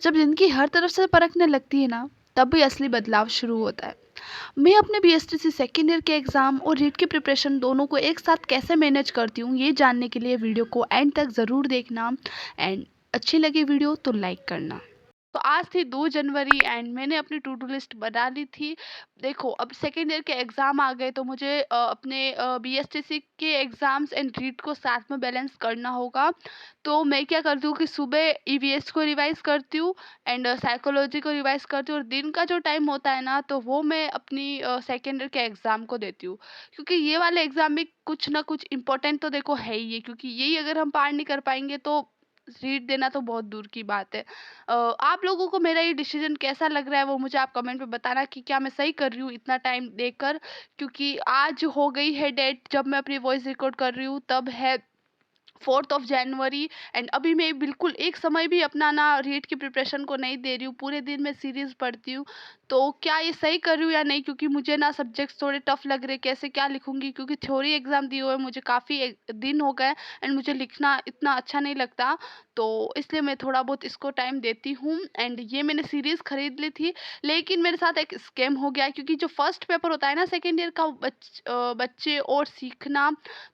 जब ज़िंदगी हर तरफ से परखने लगती है ना, तब भी असली बदलाव शुरू होता है। मैं अपने बीएसटीसी सेकेंड ईयर के एग्ज़ाम और रीट की प्रिपरेशन दोनों को एक साथ कैसे मैनेज करती हूँ, ये जानने के लिए वीडियो को एंड तक ज़रूर देखना। एंड अच्छी लगी वीडियो तो लाइक करना। तो आज थी 2 जनवरी एंड मैंने अपनी टू डू लिस्ट बना ली थी। देखो, अब सेकेंड ईयर के एग्ज़ाम आ गए तो मुझे अपने बीएसटीसी के एग्ज़ाम्स एंड रीट को साथ में बैलेंस करना होगा। तो मैं क्या करती हूँ कि सुबह ईवीएस को रिवाइज़ करती हूँ एंड साइकोलॉजी को रिवाइज़ करती हूँ, और दिन का जो टाइम होता है ना, तो वो मैं अपनी सेकेंड ईयर के एग्ज़ाम को देती हूँ। क्योंकि ये वाले एग्ज़ाम में कुछ ना कुछ इम्पोर्टेंट तो देखो है ही है, क्योंकि यही अगर हम पार नहीं कर पाएँगे तो रीट देना तो बहुत दूर की बात है। आप लोगों को मेरा ये डिसीजन कैसा लग रहा है, वो मुझे आप कमेंट में बताना कि क्या मैं सही कर रही हूँ इतना टाइम देकर। क्योंकि आज हो गई है डेट, जब मैं अपनी वॉइस रिकॉर्ड कर रही हूँ तब है 4th ऑफ जनवरी एंड अभी मैं बिल्कुल एक समय भी अपना ना रीट की प्रिपरेशन को नहीं दे रही हूँ। पूरे दिन मैं सीरीज़ पढ़ती हूँ। तो क्या ये सही कर रही हूँ या नहीं, क्योंकि मुझे ना सब्जेक्ट्स थोड़े टफ लग रहे, कैसे क्या लिखूँगी, क्योंकि थ्योरी एग्ज़ाम दिए हुए मुझे काफ़ी दिन हो गए एंड मुझे लिखना इतना अच्छा नहीं लगता। तो इसलिए मैं थोड़ा बहुत इसको टाइम देती हूँ एंड ये मैंने सीरीज़ खरीद ली थी। लेकिन मेरे साथ एक स्कैम हो गया, क्योंकि जो फर्स्ट पेपर होता है ना सेकेंड ईयर का, बच्चे और सीखना,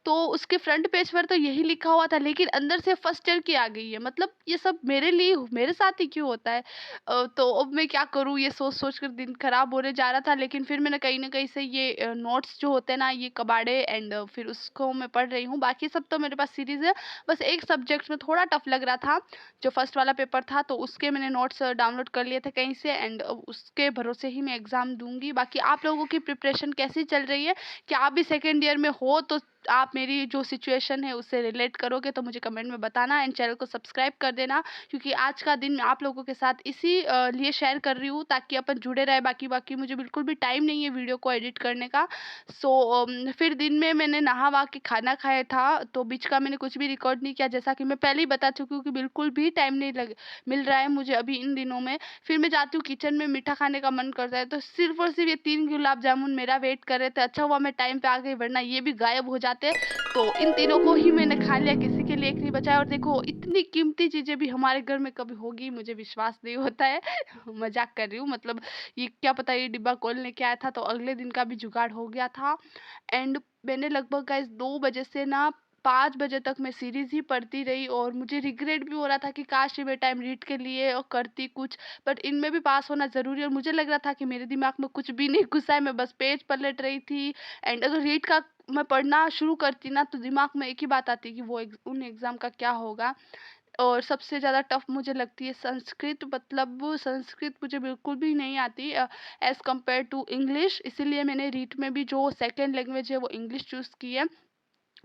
तो उसके फ्रंट पेज पर तो यही लिखा हुआ था, लेकिन अंदर से फर्स्ट ईयर की आ गई है। मतलब ये सब मेरे लिए, मेरे साथ ही क्यों होता है? तो अब मैं क्या करूँ, ये सोच सोच कर दिन खराब होने जा रहा था। लेकिन फिर मैंने कहीं ना कहीं से ये नोट्स जो होते हैं ना, ये कबाड़े एंड फिर उसको मैं पढ़ रही हूँ। बाकी सब तो मेरे पास सीरीज है। बस एक सब्जेक्ट में थोड़ा टफ लग रहा था, जो फर्स्ट वाला पेपर था, तो उसके मैंने नोट्स डाउनलोड कर लिए थे कहीं से एंड उसके भरोसे ही मैं एग्ज़ाम दूंगी। बाकी आप लोगों की प्रिपरेशन कैसी चल रही है? क्या आप भी सेकेंड ईयर में हो? तो आप मेरी जो सिचुएशन है उससे रिलेट करोगे तो मुझे कमेंट में बताना एंड चैनल को सब्सक्राइब कर देना, क्योंकि आज का दिन मैं आप लोगों के साथ इसी लिए शेयर कर रही हूँ ताकि अपन जुड़े रहे। बाकी बाकी मुझे बिल्कुल भी टाइम नहीं है वीडियो को एडिट करने का। फिर दिन में मैंने नहा वहा के खाना खाया था, तो बीच का मैंने कुछ भी रिकॉर्ड नहीं किया, जैसा कि मैं पहले ही बता चुकी हूँ कि बिल्कुल भी टाइम नहीं लग मिल रहा है मुझे अभी इन दिनों में। फिर मैं जाती हूँ किचन में, मीठा खाने का मन करता है, तो सिर्फ और सिर्फ ये 3 गुलाब जामुन मेरा वेट कर रहे थे। अच्छा हुआ मैं टाइम पे आ गई, वरना ये भी गायब हो जाते। तो इन तीनों को ही मैंने खा लिया, किसी के लिए एक नहीं बचाया। और देखो, इतनी कीमती चीज़ें भी हमारे घर में कभी होगी, मुझे विश्वास नहीं होता है। मज़ाक कर रही हूँ, मतलब ये क्या पता ये डिब्बा खोलने के आया था तो अगले दिन का भी जुगाड़ हो गया था। एंड मैंने लगभग गाइस 2 बजे से ना 5 बजे तक मैं सीरीज़ ही पढ़ती रही, और मुझे रिग्रेट भी हो रहा था कि काश ये मैं टाइम रीड के लिए करती कुछ। बट इनमें भी पास होना ज़रूरी है, और मुझे लग रहा था कि मेरे दिमाग में कुछ भी नहीं घुसा है, मैं बस पेज पलट रही थी। एंड अगर रीड का मैं पढ़ना शुरू करती ना, तो दिमाग में एक ही बात आती कि वो उन एग्ज़ाम का क्या होगा। और सबसे ज़्यादा टफ मुझे लगती है संस्कृत। मतलब संस्कृत मुझे बिल्कुल भी नहीं आती एज़ कम्पेयर टू इंग्लिश। इसीलिए मैंने रीट में भी जो सेकेंड लैंग्वेज है वो इंग्लिश चूज़ की है।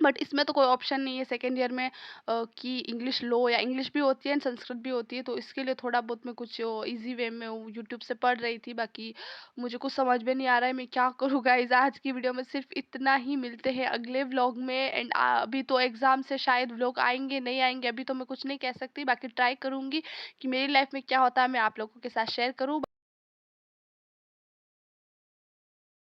बट इसमें तो कोई ऑप्शन नहीं है सेकेंड ईयर में कि इंग्लिश लो, या इंग्लिश भी होती है एंड संस्कृत भी होती है। तो इसके लिए थोड़ा बहुत मैं कुछ इजी वे में यूट्यूब से पढ़ रही थी। बाकी मुझे कुछ समझ में नहीं आ रहा है मैं क्या करूँ गाइज। आज की वीडियो में सिर्फ इतना ही, मिलते हैं अगले व्लॉग में। एंड अभी तो एग्जाम से शायद व्लॉग आएंगे नहीं आएंगे, अभी तो मैं कुछ नहीं कह सकती। बाकी ट्राई करूँगी कि मेरी लाइफ में क्या होता है मैं आप लोगों के साथ शेयर करूँ।